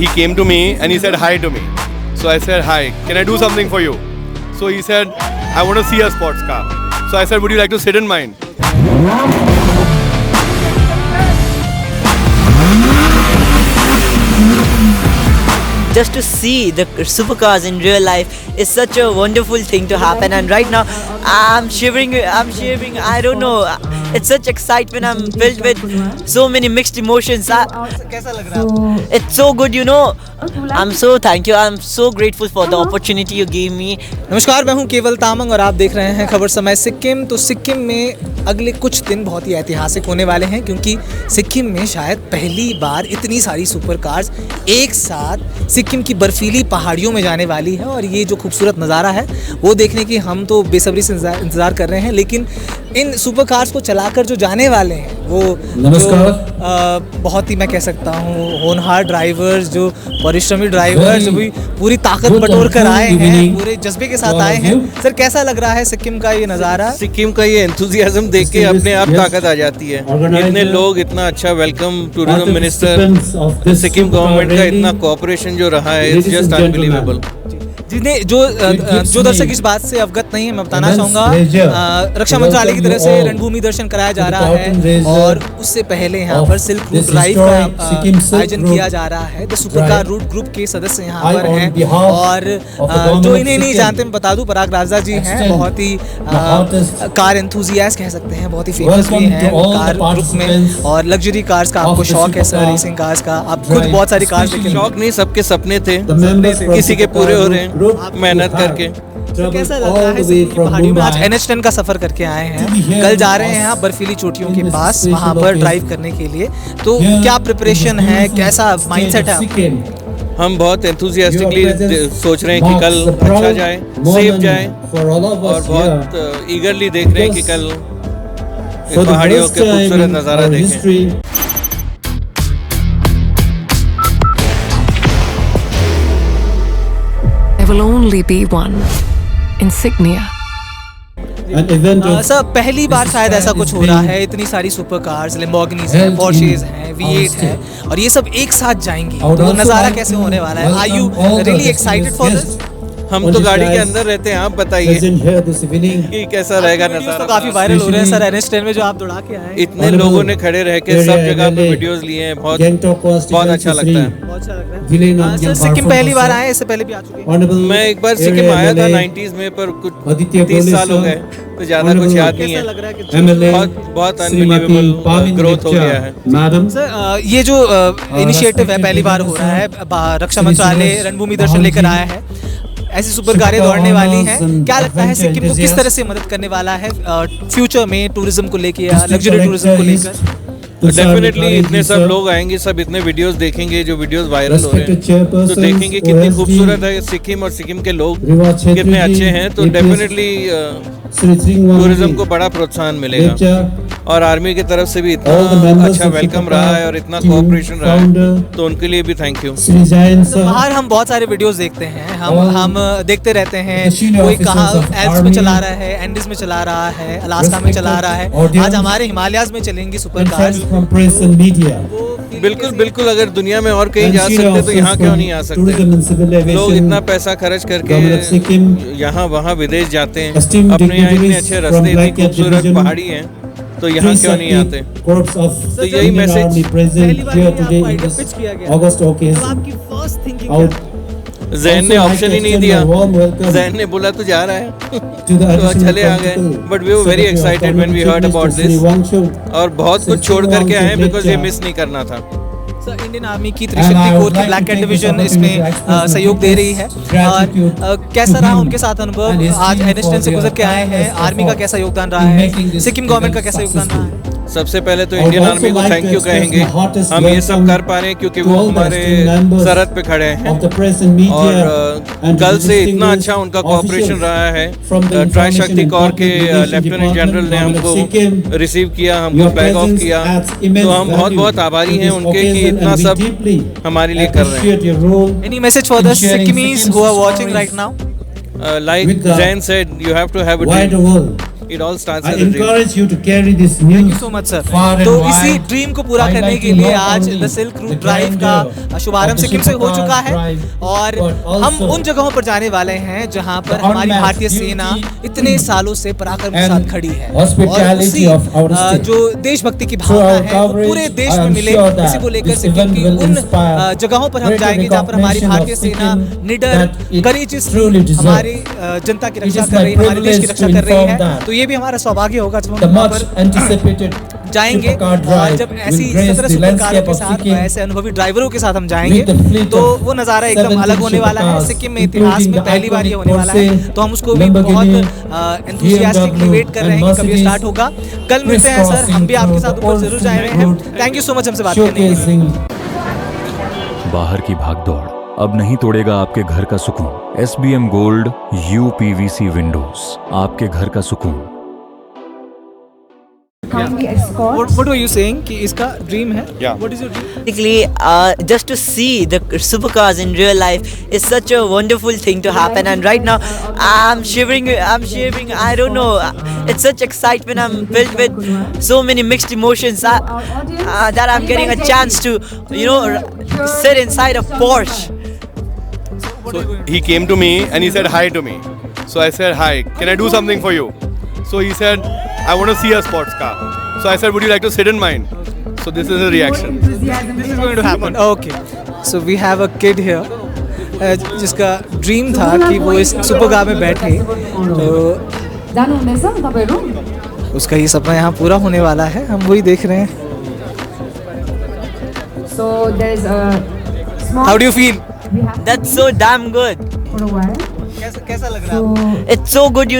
he came to me and he said hi to me. So I said, hi, can I do something for you? So he said, I want to see a sports car. So I said, would you like to sit in mine? Just to see the supercars in real life is such a wonderful thing to happen, and right now I'm shivering, I don't know, it's such excitement, I'm filled with so many mixed emotions. कैसा लग रहा है? It's so good, you know. I'm so grateful for the opportunity you gave me. नमस्कार, मैं हूं केवल तामंग और आप देख रहे हैं खबर समय सिक्किम। तो सिक्किम में अगले कुछ दिन बहुत ही ऐतिहासिक होने वाले हैं, क्योंकि सिक्किम में शायद पहली बार इतनी सारी सुपर कार्स एक साथ सिक्किम की बर्फीली पहाड़ियों में जाने वाली है। और ये जो खूबसूरत नज़ारा है वो देखने की हम तो बेसब्री से इंतज़ार कर रहे हैं। लेकिन इन सुपर कार्स को चलाकर जो जाने वाले हैं वो बहुत ही, मैं कह सकता हूँ, होनहार ड्राइवर्स, जो परिश्रमी ड्राइवर्स, जो भी पूरी ताकत बटोर कर आए हैं, पूरे जज्बे के साथ आए हैं। सर, कैसा लग रहा है सिक्किम का ये नज़ारा? सिक्किम का ये एंथुजियाज्म देख के अपने आप ताकत आ जाती है। इतने लोग, इतना अच्छा welcome, tourism minister, Sikkim government का इतना कोऑपरेशन जो रहा है, इट्स जस्ट अनबिलीवेबल। जिन्हें जो दर्शक इस बात से अवगत नहीं है, मैं बताना चाहूँगा, रक्षा मंत्रालय की तरफ से रणभूमि दर्शन कराया जा रहा है और उससे पहले यहाँ पर सिल्क रूट ड्राइव का आयोजन किया जा रहा है। द सुपरकार रूट ग्रुप के सदस्य यहाँ पर हैं और जो इन्हें नहीं जानते मैं बता दूं, पराग राजा जी हैं, बहुत ही कार एंथुजियास्ट कह सकते हैं, बहुत ही फेमस भी हैं कार ग्रुप में। और लग्जरी कार्स का आपको शौक है सर, रेसिंग कार्स का? आप खुद बहुत सारी कार्स देखे? शौक नहीं, सबके सपने थे, किसी के पूरे हो रहे हैं मेहनत करके। तो कैसा लग रहा है सिक्किम की पहाड़ियों में? आज NH10 का सफ़र करके आए हैं, कल जा रहे हैं आप बर्फीली चोटियों के पास, वहाँ पर ड्राइव करने के लिए। तो क्या प्रिपरेशन है, कैसा माइंडसेट है? हम बहुत एंथुजियास्टिकली सोच रहे हैं कि कल अच्छा जाए, सेफ जाए, और बहुत ईगरली देख रहे हैं कि कल पहाड़ियों के खूबसूरत नज़ारा देखें। will only be one insignia. Sir, पहली बार शायद ऐसा कुछ हो रहा है, इतनी सारी सुपर कार्स, लैम्बोर्गिनीज हैं, पोर्शेज हैं, V8 है, और ये सब एक साथ जाएंगी, तो नज़ारा कैसे होने वाला है? Are you really excited for this? हम तो गाड़ी के अंदर रहते हैं, आप बताइए कि कैसा रहेगा नज़ारा। तो काफी वायरल हो रहे हैं सर NH10 में जो आप दौड़ा के आए। इतने लोगों ने खड़े रह के सब जगह पे वीडियोस लिए हैं, बहुत अच्छा लगता है। बहुत अच्छा लग रहा है। सर, सिक्किम पहली बार आए, इससे पहले भी आ चुके हैं? मैं एक बार सिक्किम आया था 90s में, पर कुछ 30 साल हो गए, तो ज्यादा कुछ याद नहीं है। बहुत अनबिलीवेबल ग्रोथ हो गया है। सर, ये जो इनिशिएटिव है पहली बार हो रहा है, रक्षा मंत्रालय रणभूमि दर्शन लेकर आया है, ऐसी सुपर कारें दौड़ने वाली हैं, क्या लगता है सिक्किम को किस तरह से मदद करने वाला है फ्यूचर में टूरिज्म को लेकर या लग्जरी टूरिज्म को लेकर? डेफिनेटली इतने सब लोग आएंगे, सब इतने वीडियोस देखेंगे, जो वीडियोस वायरल हो रहे हैं, तो देखेंगे कितनी खूबसूरत है सिक्किम और सिक्किम के लोग कितने अच्छे हैं। तो डेफिनेटली टूरिज्म को बड़ा प्रोत्साहन मिलेगा, और आर्मी की तरफ से भी इतना अच्छा वेलकम रहा है और इतना कोऑपरेशन रहा है, तो उनके लिए भी थैंक यू। बाहर हम बहुत सारे वीडियोस देखते हैं, हम देखते रहते हैं, कोई कहाँ एल्प्स में चला रहा है, एंडीज में चला रहा है, अलास्का में चला रहा है, आज हमारे हिमालयाज में चलेंगी सुपर कार्स। बिल्कुल बिल्कुल, अगर दुनिया में और कहीं जा सकते तो यहाँ क्यों नहीं आ सकते? लोग इतना पैसा खर्च करके यहाँ वहाँ विदेश जाते हैं, अपने यहाँ इतने अच्छे रास्ते, इतनी खूबसूरत पहाड़ी हैं, तो यहाँ क्यों नहीं आते? तो यही मैसेज। जैन ने ऑप्शन ही नहीं दिया, जैन ने बोला तो जा रहा है तो चले आ गए, but we were very excited when we heard about this, और बहुत कुछ छोड़ करके आए बिकॉज ये मिस नहीं करना था। सर, इंडियन आर्मी की त्रिशक्ति कोर की ब्लैक कैट डिवीजन इसमें सहयोग दे रही है, और कैसा रहा उनके साथ अनुभव? आज NH10 से गुजर के आए हैं, आर्मी का कैसा योगदान रहा है, सिक्किम गवर्नमेंट का कैसा योगदान रहा है? सबसे पहले तो इंडियन आर्मी को थैंक यू कहेंगे, हम ये सब कर पा रहे हैं क्योंकि वो हमारे सरहद पे खड़े हैं, और कल से इतना अच्छा उनका कोऑपरेशन रहा है। ट्राई शक्ति कोर के लेफ्टिनेंट जनरल ने हमको रिसीव किया, हमको बैक ऑफ किया, तो हम बहुत बहुत आभारी हैं उनके कि इतना सब हमारे लिए कर रहे हैं। Any message for the Sikkimis who are watching right now? Like Zain said, you have to have a dream. It all starts I as a dream. encourage you to carry this thank you news so much sir. far and तो wide, इसी dream को पूरा करने के लिए आज the silk route drive का शुभारंभ सिक्किम से हो चुका है और हम उन जगहों पर जाने वाले हैं जहां पर हमारी भारतीय सेना इतने सालों से पराक्रम के साथ खड़ी है और उसी जो देशभक्ति की भावना है वो पूरे देश में मिले, इसी को लेकर सिक्किम की उन जगहों पर हम जाएंगे जहां पर हमारी भारतीय सेना निडर करेजियसली हमारी जनता की रक्षा कर रही है, हमारे देश की रक्षा कर रही है। तो ये भी हमारा सौभाग्य होगा जब हम वहाँ पर जाएंगे और जब ऐसी 17 सुपर कारों के साथ ऐसे अनुभवी ड्राइवरों के साथ हम जाएंगे तो वो नज़ारा एकदम अलग होने वाला है। सिक्किम में इतिहास में पहली बार ये होने वाला है, तो हम उसको भी बहुत एंथुसियास्टिकली वेट कर रहे हैं कि कब ये स्टार्ट होगा। कल मिलते हैं सर, हम भी आपके साथ ऊपर जरूर जा रहे हैं। थैंक यू सो मच हमसे बात करने के लिए। बाहर की भागदौड़ अब नहीं तोड़ेगा आपके घर का सुकून। SBM गोल्ड UPVC विंडोज, आपके घर का सुकून। What were you saying कि इसका ड्रीम है? Yeah. What is your dream? Basically, just to see the supercars in real life is such a wonderful thing to happen. And right now, I'm shivering. I don't know. It's such excitement. I'm filled with so many mixed emotions that I'm getting a chance to, sit inside a Porsche. So he came to me and he said hi to me. So I said hi. Can I do something for you? So he said, I want to see a sports car. So I said, would you like to sit in mine? So this is a reaction. This is going to happen. Okay. So we have a kid here. जिसका dream था कि वो इस super car में बैठे, तो उसका ये सपना यहाँ पूरा होने वाला है। हम वही देख रहे हैं। So there's a small. How do you feel? That's so damn good. For a while. कैसा लग रहा है? It's so good,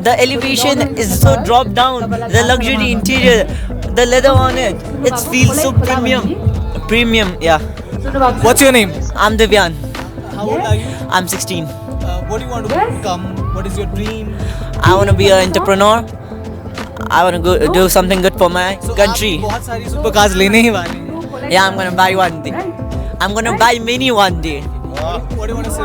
the elevation is so dropped down, the luxury interior, the leather on it, it feels so premium, yeah. What's your name? I'm Divyan, How old are you? I'm 16. What do you want to become? What is your dream? I want to be an entrepreneur. I want to do something good for my country. आप बहुत सारी super cars लेने ही वाले हैं। Yeah, I'm gonna buy one day. I'm gonna buy many one day. What do you want to say?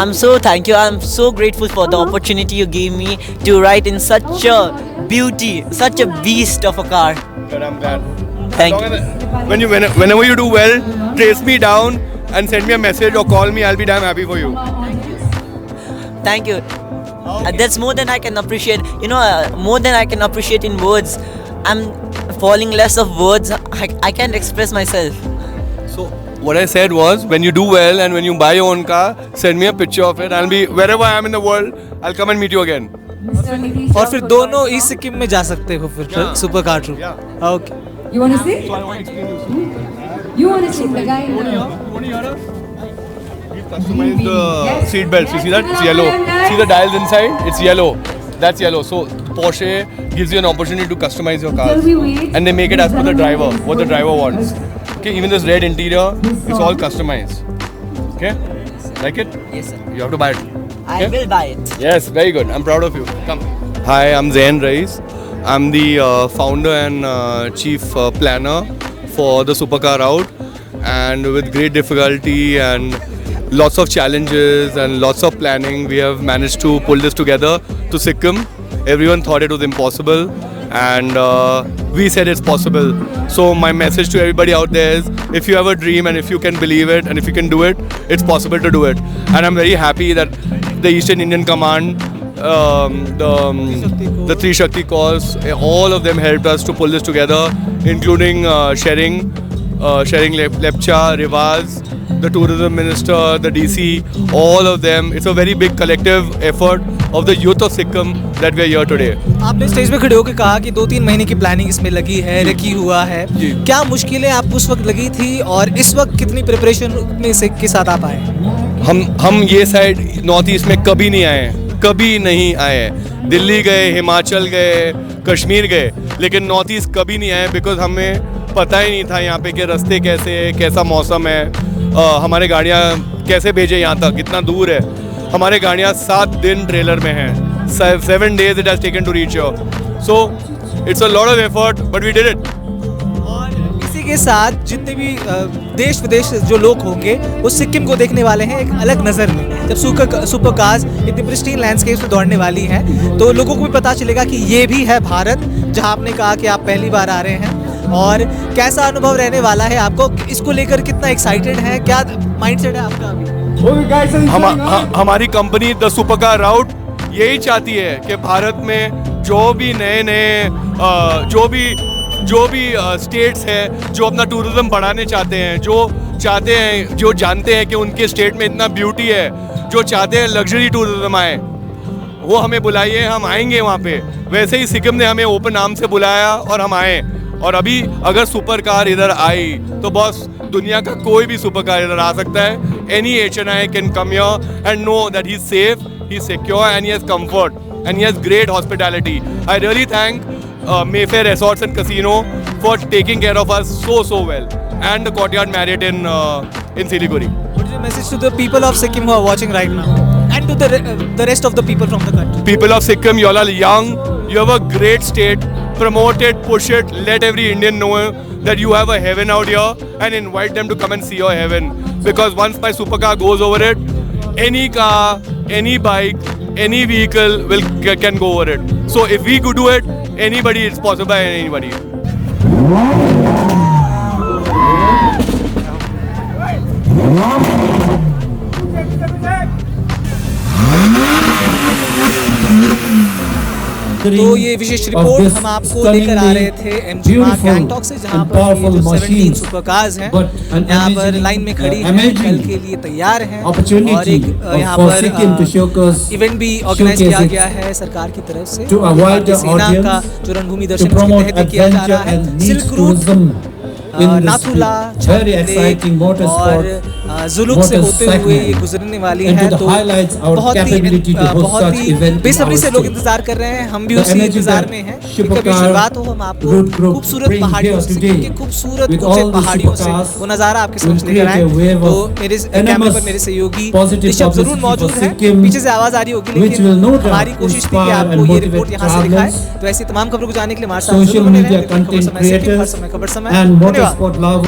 I'm so thank you. I'm so grateful for the opportunity you gave me to ride in such a beauty, such a beast of a car. But I'm glad. Thank you. Whenever you do well, trace me down and send me a message or call me. I'll be damn happy for you. Thank you. That's more than I can appreciate. More than I can appreciate in words. I'm falling less of words. I can't express myself. So what I said was, when you do well and when you buy your own car, send me a picture of it. I'll be wherever I am in the world. I'll come and meet you again. और फिर दोनों east Sikkim में जा सकते हो फिर super car through. Okay. You want to see? You want to see the guy? We've customized the seat belts. You see that? It's yellow. See the dials inside? It's yellow. That's yellow. So Porsche gives you an opportunity to customize your cars, and they make it as per the driver, what the driver wants. Okay, even this red interior, it's all customized. Okay, like it? Yes, sir. You have to buy it. I will buy it. Yes, very good. I'm proud of you. Come. Hi, I'm Zain Rais. I'm the founder and chief planner for the supercar route, and with great difficulty and lots of challenges and lots of planning, we have managed to pull this together to Sikkim. Everyone thought it was impossible, and we said it's possible. So my message to everybody out there is, if you have a dream and if you can believe it and if you can do it, it's possible to do it. And I'm very happy that the Eastern Indian Command, the Three Shakti Corps, all of them helped us to pull this together, including Sharing Lepcha, Rivaz, the tourism minister, the DC, all of them. It's a very big collective effort of the youth of Sikkim that we are here today. आपने stage पे खड़े होकर कहा कि 2-3 महीने की planning इसमें लगी है, रखी हुआ है। क्या मुश्किलें आपको उस वक्त लगी थी और इस वक्त कितनी प्रिपरेशन में से के साथ आप आए? हम ये साइड नॉर्थ ईस्ट में कभी नहीं आए। दिल्ली गए, हिमाचल गए, कश्मीर गए, लेकिन नॉर्थ ईस्ट कभी नहीं आए, बिकॉज हमें पता ही नहीं था यहाँ पे कि रास्ते कैसे है, कैसा मौसम है, हमारे गाड़ियाँ कैसे भेजे यहाँ तक, कितना दूर है। हमारे गाड़ियाँ 7 दिन ट्रेलर में हैं, 7 days it has taken to reach here. So it's a lot of effort, but we did it. और इसी के साथ जितने भी देश विदेश जो लोग होंगे वो सिक्किम को देखने वाले हैं एक अलग नज़र में। जब सुपर कार्स इतनी प्रिस्टीन लैंडस्केप में दौड़ने वाली हैं तो लोगों को भी पता चलेगा कि ये भी है भारत, जहां आपने कहा कि आप पहली बार आ रहे हैं। और कैसा अनुभव रहने वाला है आपको, इसको लेकर कितना एक्साइटेड है, क्या माइंडसेट है आपका अभी? हमारी कंपनी द सुपर कार राउट यही चाहती है कि भारत में जो भी नए जो भी स्टेट्स हैं जो अपना टूरिज्म बढ़ाने चाहते हैं, जो जानते हैं कि उनके स्टेट में इतना ब्यूटी है, जो चाहते हैं लग्जरी टूरिज्म आए, वो हमें बुलाइए, हम आएंगे वहाँ पे। वैसे ही सिक्किम ने हमें ओपन आर्म से बुलाया और हम आए। और अभी अगर सुपर कार इधर आई तो बॉस दुनिया का कोई भी सुपर कार इधर आ सकता है। Any HNI can come here and know that he is safe, he is secure and he has comfort and he has great hospitality. I really thank Mayfair Resorts and Casino for taking care of us so well, and the Courtyard Marriott in Siliguri. What is your message to the people of Sikkim who are watching right now, and to the rest of the people from the country? People of Sikkim, you all are young. You have a great state. Promote it, push it. Let every Indian know that you have a heaven out here, and invite them to come and see your heaven. Because once my supercar goes over it, any car, any bike, any vehicle can go over it. So if we could do it, anybody, it's possible by anybody. तो ये विशेष report हम आपको लेकर आ रहे थे MG मार्ग गैंगटॉक से, जहां पर ये जो 17 सुपर कार्स हैं यहाँ पर लाइन में खड़ी हैं, कल के लिए तैयार हैं। और एक यहाँ पर इवेंट भी ऑर्गेनाइज किया गया है सरकार की तरफ से, भारतीय सेना का जो रणभूमि दर्शन के तहत किया जा रहा है। सिल्क रूट नाथुला और जुलुक से होते हुए ये गुजरने वाली है। तो बहुत ही बेसब्री से लोग इंतजार कर रहे हैं, हम भी उसी इंतजार में हैं कि कभी शुरुआत हो, हम आपको खूबसूरत पहाड़ियों से, क्योंकि खूबसूरत ऊंचे पहाड़ियों से वो नज़ारा आपके समझ लेकर आए। तो मेरे कैमरे पर मेरे सहयोगी ऋषभ जरूर मौजूद है, पीछे से आवाज आ रही होगी, लेकिन हमारी कोशिश थी कि आपको ये रिपोर्ट यहाँ से दिखाएं। तो ऐसी तमाम खबरों को जानने के लिए हमारे साथ जुड़े रहिए। खबर समय खबर समय। Sport love